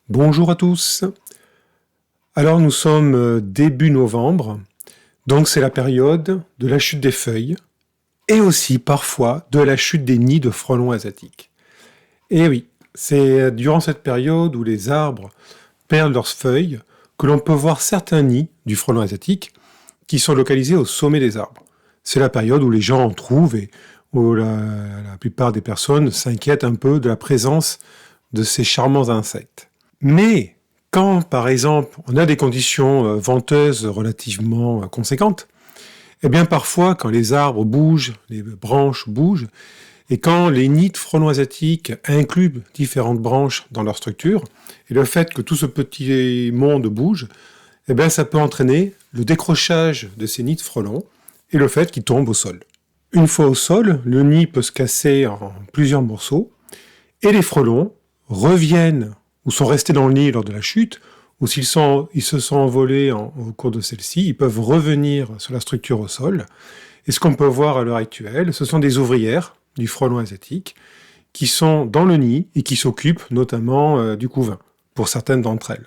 Bonjour à tous. Alors nous sommes début novembre, donc c'est la période de la chute des feuilles et aussi parfois de la chute des nids de frelons asiatiques. Et oui, c'est durant cette période où les arbres perdent leurs feuilles que l'on peut voir certains nids du frelon asiatique qui sont localisés au sommet des arbres. C'est la période où les gens en trouvent et où la plupart des personnes s'inquiètent un peu de la présence de ces charmants insectes. Mais quand, par exemple, on a des conditions venteuses relativement conséquentes, eh bien parfois, quand les arbres bougent, les branches bougent, et quand les nids de frelons asiatiques incluent différentes branches dans leur structure, et le fait que tout ce petit monde bouge, eh bien ça peut entraîner le décrochage de ces nids de frelons et le fait qu'ils tombent au sol. Une fois au sol, le nid peut se casser en plusieurs morceaux, et les frelons reviennent ou sont restés dans le nid lors de la chute, ou s'ils se sont envolés au cours de celle-ci, ils peuvent revenir sur la structure au sol. Et ce qu'on peut voir à l'heure actuelle, ce sont des ouvrières du frelon asiatique qui sont dans le nid et qui s'occupent notamment du couvain, pour certaines d'entre elles.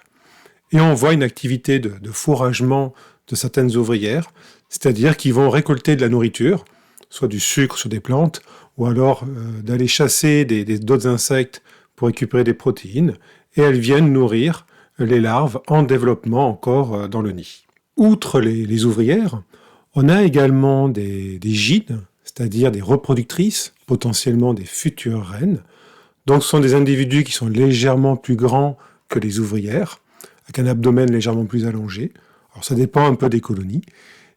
Et on voit une activité de fourragement de certaines ouvrières, c'est-à-dire qu'ils vont récolter de la nourriture, soit du sucre sur des plantes, ou alors d'aller chasser d'autres insectes pour récupérer des protéines, et elles viennent nourrir les larves en développement encore dans le nid. Outre les ouvrières, on a également des gynes, c'est-à-dire des reproductrices, potentiellement des futures reines. Donc ce sont des individus qui sont légèrement plus grands que les ouvrières, avec un abdomen légèrement plus allongé. Alors ça dépend un peu des colonies.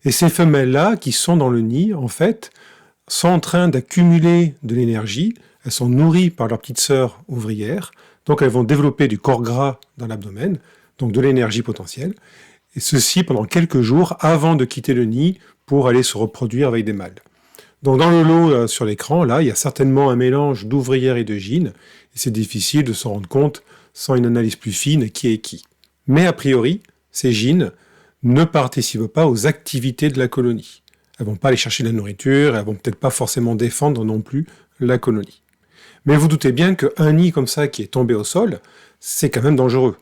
Et ces femelles-là, qui sont dans le nid, en fait, sont en train d'accumuler de l'énergie. Elles sont nourries par leurs petites sœurs ouvrières, donc elles vont développer du corps gras dans l'abdomen, donc de l'énergie potentielle, et ceci pendant quelques jours avant de quitter le nid pour aller se reproduire avec des mâles. Donc dans le lot sur l'écran, là, il y a certainement un mélange d'ouvrières et de gynes, et c'est difficile de s'en rendre compte sans une analyse plus fine qui est qui. Mais a priori, ces gynes ne participent pas aux activités de la colonie. Elles vont pas aller chercher de la nourriture, elles vont peut-être pas forcément défendre non plus la colonie. Mais vous doutez bien qu'un nid comme ça qui est tombé au sol, c'est quand même dangereux.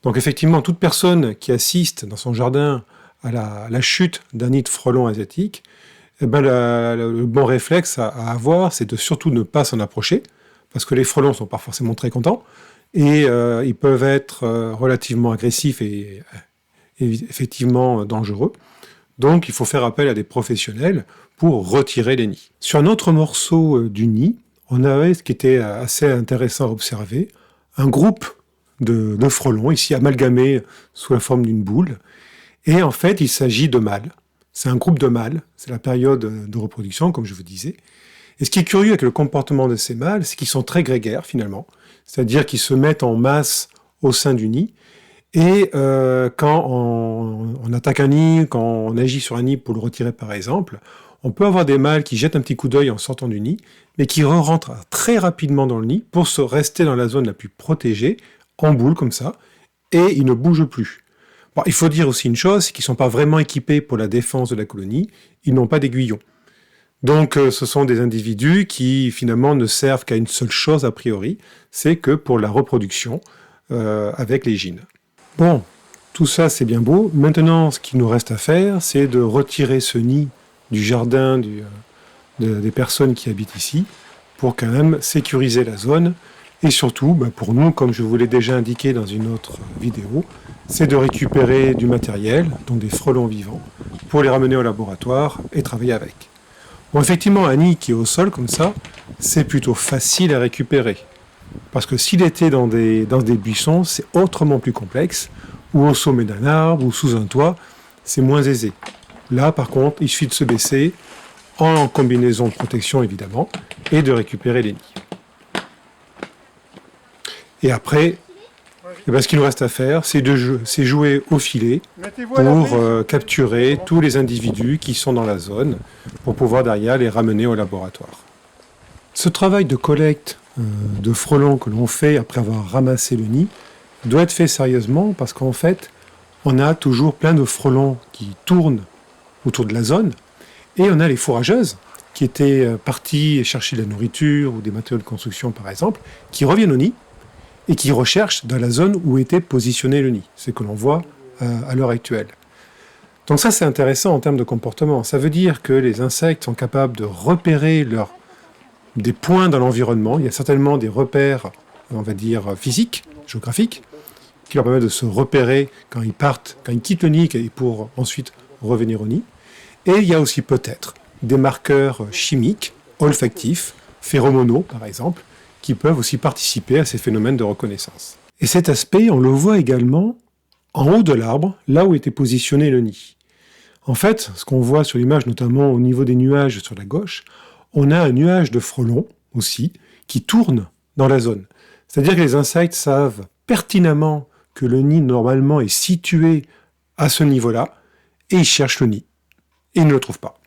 Donc effectivement, toute personne qui assiste dans son jardin à la chute d'un nid de frelon asiatique, eh ben le bon réflexe à avoir, c'est de surtout ne pas s'en approcher, parce que les frelons sont pas forcément très contents, et ils peuvent être relativement agressifs et effectivement dangereux. Donc il faut faire appel à des professionnels pour retirer les nids. Sur un autre morceau du nid, on avait ce qui était assez intéressant à observer, un groupe de frelons, ici amalgamés sous la forme d'une boule, et en fait il s'agit de mâles. C'est un groupe de mâles, c'est la période de reproduction, comme je vous disais. Et ce qui est curieux avec le comportement de ces mâles, c'est qu'ils sont très grégaires finalement, c'est-à-dire qu'ils se mettent en masse au sein du nid, et quand on attaque un nid, quand on agit sur un nid pour le retirer par exemple, on peut avoir des mâles qui jettent un petit coup d'œil en sortant du nid, mais qui rentrent très rapidement dans le nid pour se rester dans la zone la plus protégée, en boule comme ça, et ils ne bougent plus. Bon, il faut dire aussi une chose, c'est qu'ils ne sont pas vraiment équipés pour la défense de la colonie, ils n'ont pas d'aiguillon. Donc ce sont des individus qui finalement ne servent qu'à une seule chose a priori, c'est que pour la reproduction avec les gynes. Bon, tout ça c'est bien beau, maintenant ce qu'il nous reste à faire, c'est de retirer ce nid du jardin des personnes qui habitent ici, pour quand même sécuriser la zone, et surtout, pour nous, comme je vous l'ai déjà indiqué dans une autre vidéo, c'est de récupérer du matériel, donc des frelons vivants, pour les ramener au laboratoire et travailler avec. Bon, effectivement, un nid qui est au sol comme ça, c'est plutôt facile à récupérer, parce que s'il était dans des buissons, c'est autrement plus complexe, ou au sommet d'un arbre, ou sous un toit, c'est moins aisé. Là, par contre, il suffit de se baisser, en combinaison de protection évidemment, et de récupérer les nids. Et après, ce qu'il nous reste à faire, c'est jouer au filet pour capturer tous les individus qui sont dans la zone, pour pouvoir derrière les ramener au laboratoire. Ce travail de collecte de frelons que l'on fait après avoir ramassé le nid doit être fait sérieusement, parce qu'en fait, on a toujours plein de frelons qui tournent autour de la zone, et on a les fourrageuses qui étaient parties chercher de la nourriture ou des matériaux de construction par exemple, qui reviennent au nid, et qui recherchent dans la zone où était positionné le nid. C'est ce que l'on voit à l'heure actuelle. Donc ça, c'est intéressant en termes de comportement. Ça veut dire que les insectes sont capables de repérer des points dans l'environnement. Il y a certainement des repères, on va dire, physiques, géographiques, qui leur permettent de se repérer quand ils partent, quand ils quittent le nid, et pour ensuite revenir au nid. Et il y a aussi peut-être des marqueurs chimiques, olfactifs, phéromonaux par exemple, qui peuvent aussi participer à ces phénomènes de reconnaissance. Et cet aspect, on le voit également en haut de l'arbre, là où était positionné le nid. En fait, ce qu'on voit sur l'image, notamment au niveau des nuages sur la gauche, on a un nuage de frelons aussi, qui tourne dans la zone. C'est-à-dire que les insectes savent pertinemment que le nid normalement est situé à ce niveau-là, et ils cherchent le nid, et ils ne le trouvent pas.